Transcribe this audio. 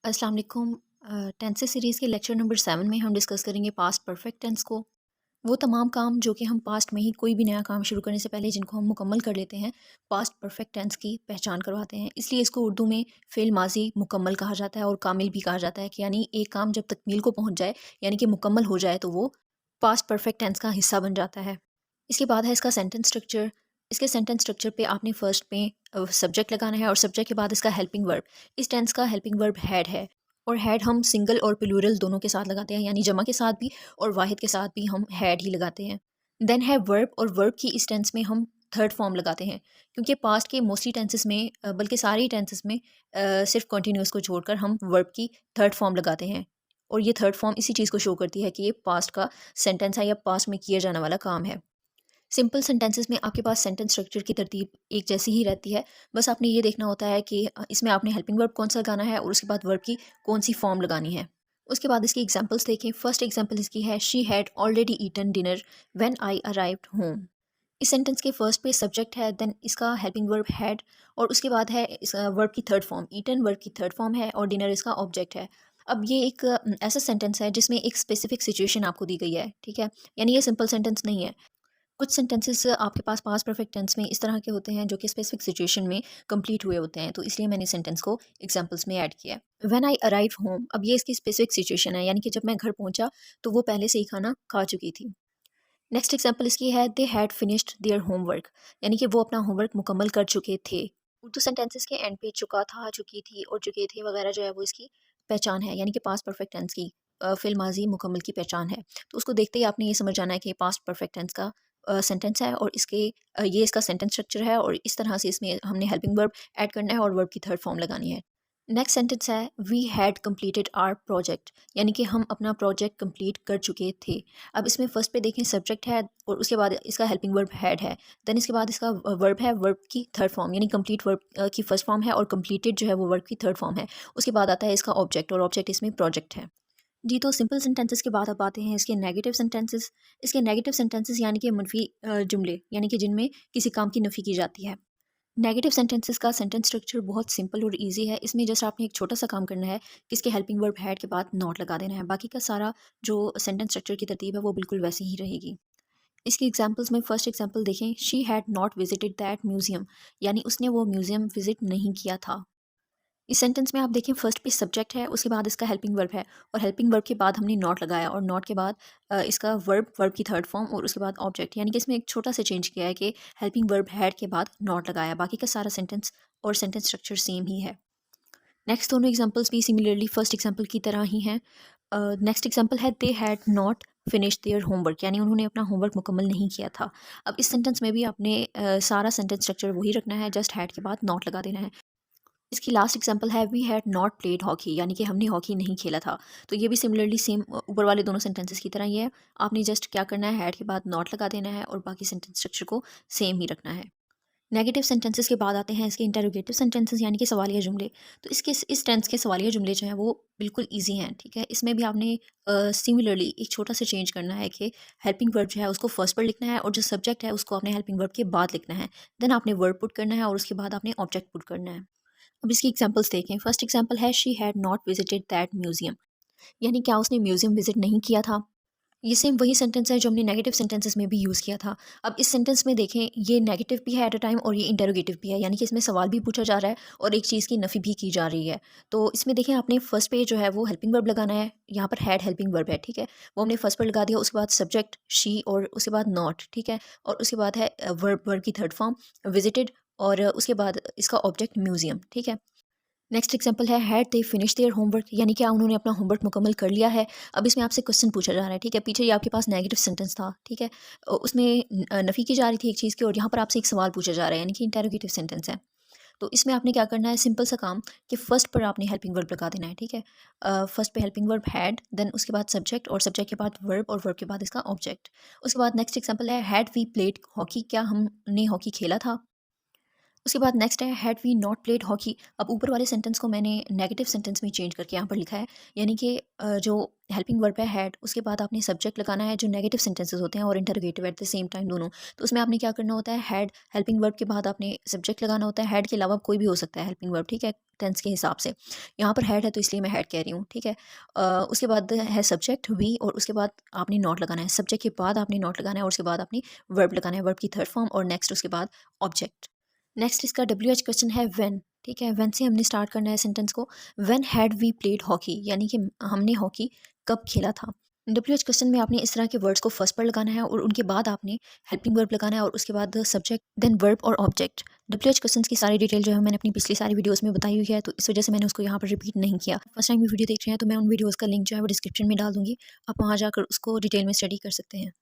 अस्सलाम वालेकुम। Tenses series के लेक्चर नंबर 7 में हम डिस्कस करेंगे पास्ट परफेक्ट टेंस को। वो तमाम काम जो कि हम पास्ट में ही कोई भी नया काम शुरू करने से पहले जिनको हम मुकम्मल कर लेते हैं, पास्ट परफेक्ट टेंस की पहचान करवाते हैं। इसलिए इसको उर्दू में फ़ेल माज़ी मुकम्मल कहा जाता है और कामिल भी कहा जाता है कि यानी एक काम जब तकमील को पहुँच जाए, यानी कि मुकम्मल हो जाए, तो वो पास्ट परफेक्ट टेंस का हिस्सा बन जाता है। इसके बाद है इसका सेंटेंस स्ट्रक्चर। इसके सेंटेंस स्ट्रक्चर पे आपने फर्स्ट में सब्जेक्ट लगाना है और सब्जेक्ट के बाद इसका हेल्पिंग वर्ब। इस टेंस का हेल्पिंग वर्ब हैड है और हैड हम सिंगल और प्लूरल दोनों के साथ लगाते हैं, यानी जमा के साथ भी और वाहिद के साथ भी हम हैड ही लगाते हैं। देन है वर्ब, और वर्ब की इस टेंस में हम थर्ड फॉर्म लगाते हैं, क्योंकि पास्ट के मोस्टली टेंसेस में बल्कि सारे ही टेंसेस में सिर्फ कॉन्टीन्यूअस को छोड़कर हम वर्ब की थर्ड फॉर्म लगाते हैं। और ये थर्ड फॉर्म इसी चीज़ को शो करती है कि ये पास्ट का सेंटेंस है या पास्ट में किया जाने वाला काम है। सिंपल सेंटेंसेस में आपके पास सेंटेंस स्ट्रक्चर की तरतीब एक जैसी ही रहती है। बस आपने ये देखना होता है कि इसमें आपने हेल्पिंग वर्ब कौन सा लगाना है और उसके बाद वर्ब की कौन सी फॉर्म लगानी है। उसके बाद इसकी एग्जांपल्स देखें। फर्स्ट एग्जांपल इसकी है, she had already eaten dinner when I arrived home. इस सेंटेंस के फर्स्ट पे सब्जेक्ट है, देन इसका हेल्पिंग वर्ब हैड, और उसके बाद है इस वर्ब की थर्ड फॉर्म। ईटन वर्ब की थर्ड फॉर्म है और डिनर इसका ऑब्जेक्ट है। अब ये एक ऐसा सेंटेंस है जिसमें एक स्पेसिफिक सिचुएशन आपको दी गई है, ठीक है। यानी ये सिंपल सेंटेंस नहीं है। कुछ सेंटेंसेस आपके पास पास्ट परफेक्ट टेंस में इस तरह के होते हैं जो कि स्पेसिफिक सिचुएशन में कंप्लीट हुए होते हैं, तो इसलिए मैंने सेंटेंस को एग्जांपल्स में ऐड किया है। व्हेन आई अराइव होम, अब ये इसकी स्पेसिफिक सिचुएशन है, यानी कि जब मैं घर पहुंचा तो वो पहले से ही खाना खा चुकी थी। नेक्स्ट एग्जांपल इसकी है, they had finished their homework, यानी कि वो अपना होमवर्क मुकम्मल कर चुके थे। उर्दू सेंटेंसेस के एंड पे चुका था, चुकी थी और चुके थे वगैरह जो है वो इसकी पहचान है, यानी कि पास्ट परफेक्ट टेंस की फिल माजी मुकम्मल की पहचान है। तो उसको देखते ही आपने ये समझ जाना है कि पास्ट परफेक्ट टेंस का सेंटेंस है और ये इसका सेंटेंस स्ट्रक्चर है, और इस तरह से इसमें हमने हेल्पिंग वर्ब ऐड करना है और वर्ब की थर्ड फॉर्म लगानी है। नेक्स्ट सेंटेंस है, we had completed our project, यानी कि हम अपना प्रोजेक्ट कंप्लीट कर चुके थे। अब इसमें फर्स्ट पे देखें सब्जेक्ट है और उसके बाद इसका हेल्पिंग वर्ब हैड है। देन इसके बाद इसका वर्ब है, वर्ब की थर्ड फॉर्म, यानी कंप्लीट वर्ब की फर्स्ट फॉर्म है और कंप्लीटेड जो है वो वर्ब की थर्ड फॉर्म है। उसके बाद आता है इसका ऑब्जेक्ट, और ऑब्जेक्ट इसमें प्रोजेक्ट है। जी, तो सिंपल सेंटेंसेस के बाद अब आते हैं इसके नेगेटिव सेंटेंसेस। इसके नेगेटिव सेंटेंसेस यानी कि मनफी जुमले, यानी कि जिनमें किसी काम की नफ़ी की जाती है। नेगेटिव सेंटेंसेस का सेंटेंस स्ट्रक्चर बहुत सिंपल और इजी है। इसमें जस्ट आपने एक छोटा सा काम करना है कि इसके हेल्पिंग वर्ब हैड के बाद नॉट लगा देना है। बाकी का सारा जो सेंटेंस स्ट्रक्चर की तरतीब है वो बिल्कुल वैसी ही रहेगी। इसकी एग्जांपल्स में फर्स्ट एग्जांपल देखें, she had not visited that museum, यानी उसने वो म्यूजियम विजिट नहीं किया था। इस सेंटेंस में आप देखें फर्स्ट पे सब्जेक्ट है, उसके बाद इसका हेल्पिंग वर्ब है और हेल्पिंग वर्ब के बाद हमने नॉट लगाया और नॉट के बाद इसका वर्ब की थर्ड फॉर्म और उसके बाद ऑब्जेक्ट, यानी कि इसमें एक छोटा सा चेंज किया है कि हेल्पिंग वर्ब हैड के बाद नॉट लगाया। बाकी का सारा सेंटेंस और सेंटेंस स्ट्रक्चर सेम ही है। नेक्स्ट दोनों एग्जांपल्स भी सिमिलरली फर्स्ट एग्जांपल की तरह ही हैं। नेक्स्ट एग्जांपल है, they had not finish their homework, यानी उन्होंने अपना होमवर्क मुकम्मल नहीं किया था। अब इस सेंटेंस में भी आपने सारा सेंटेंस स्ट्रक्चर वही रखना है, जस्ट हैड के बाद नॉट लगा देना है। इसकी लास्ट एग्जांपल है, we had not played hockey, यानी कि हमने हॉकी नहीं खेला था। तो ये भी सिमिलरली सेम ऊपर वाले दोनों सेंटेंसेस की तरह ही है। आपने जस्ट क्या करना है, हैड के बाद नॉट लगा देना है और बाकी सेंटेंस स्ट्रक्चर को सेम ही रखना है। नेगेटिव सेंटेंसेस के बाद आते हैं इसके इंटरोगेटिव सेंटेंसेस, यानी कि सवालिया जुमले। तो इसके इस टेंस के सवालिया जुमले जो हैं वो बिल्कुल ईजी हैं, ठीक है। इसमें भी आपने सिमिलरली एक छोटा सा चेंज करना है कि हेल्पिंग वर्ब जो है उसको फर्स्ट पर लिखना है और जो सब्जेक्ट है उसको आपने हेल्पिंग वर्ब के बाद लिखना है। देन आपने वर्ब पुट करना है और उसके बाद आपने ऑब्जेक्ट पुट करना है। अब इसकी एग्जांपल्स देखें। फर्स्ट एग्जांपल है, she had not visited that museum, यानी क्या उसने म्यूजियम विजिट नहीं किया था। ये सेम वही सेंटेंस है जो हमने नेगेटिव सेंटेंसेस में भी यूज़ किया था। अब इस सेंटेंस में देखें, ये नेगेटिव भी है एट अ टाइम और ये इंटरोगेटिव भी है, यानी कि इसमें सवाल भी पूछा जा रहा है और एक चीज़ की नफ़ी भी की जा रही है। तो इसमें देखें, आपने फर्स्ट पे जो है वो हेल्पिंग वर्ब लगाना है। यहाँ पर हैड हेल्पिंग वर्ब है, ठीक है। वो हमने फर्स्ट पर लगा दिया, उसके बाद सब्जेक्ट शी और उसके बाद नॉट, ठीक है। और उसके बाद है वर्ब की थर्ड फॉर्म विजिटेड, और उसके बाद इसका ऑब्जेक्ट म्यूजियम, ठीक है। नेक्स्ट एग्जांपल है, had they finish their homework, यानी क्या उन्होंने अपना होमवर्क मुकम्मल कर लिया है। अब इसमें आपसे क्वेश्चन पूछा जा रहा है, ठीक है। पीछे ये आपके पास नेगेटिव सेंटेंस था, ठीक है। उसमें नफ़ी की जा रही थी एक चीज़ की और यहाँ पर आपसे एक सवाल पूछा जा रहा है, यानी कि इंटेरोगेटिव सेंटेंस है। तो इसमें आपने क्या करना है, सिंपल सा काम कि फर्स्ट पर आपने हेल्पिंग वर्ब लगा देना है, ठीक है। फर्स्ट पे हेल्पिंग वर्ब हैड, देन उसके बाद सब्जेक्ट और सब्जेक्ट के बाद वर्ब और वर्ब के बाद इसका ऑब्जेक्ट। उसके बाद नेक्स्ट एग्जांपल है, हैड वी प्लेड हॉकी, क्या हमने हॉकी खेला था। उसके बाद नेक्स्ट है had we not played hockey. अब ऊपर वाले सेंटेंस को मैंने नेगेटिव सेंटेंस में चेंज करके यहाँ पर लिखा है, यानी कि जो हेल्पिंग वर्ब है हैड, उसके बाद आपने सब्जेक्ट लगाना है, जो नेगेटिव सेंटेंसेस होते हैं और interrogative at the same time दोनों। तो उसमें आपने क्या करना होता है, हैड हेल्पिंग वर्ब के बाद आपने सब्जेक्ट लगाना होता है। हैड के अलावा कोई भी हो सकता है हेल्पिंग वर्ब, ठीक है, टेंस के हिसाब से। यहाँ पर हैड है तो इसलिए मैं हैड कह रही हूँ, ठीक है। उसके बाद है सब्जेक्ट वी, और उसके बाद आपने नॉट लगाना है। सब्जेक्ट के बाद आपने नॉट लगाना है और उसके बाद आपने वर्ब लगाना है, वर्ब की थर्ड फॉर्म, और नेक्स्ट उसके बाद ऑब्जेक्ट। नेक्स्ट इसका WH क्वेश्चन है व्हेन, ठीक है। व्हेन से हमने स्टार्ट करना है सेंटेंस को। When had we played hockey, यानी कि हमने हॉकी कब खेला था। WH क्वेश्चन में आपने इस तरह के वर्ड्स को फर्स्ट पर लगाना है और उनके बाद आपने हेल्पिंग वर्ब लगाना है और उसके बाद सब्जेक्ट, देन वर्ब और ऑब्जेक्ट। WH क्वेश्चन की सारी डिटेल जो है मैंने अपनी पिछली सारी वीडियोस में बताई हुई है, तो इस वजह से मैंने उसको यहाँ पर रिपीट नहीं किया। फर्स्ट टाइम भी वीडियो देख रहे हैं तो मैं उन वीडियोस का लिंक जो है वो डिस्क्रिप्शन में डाल दूंगी, आप वहाँ जाकर उसको डिटेल में स्टडी कर सकते हैं।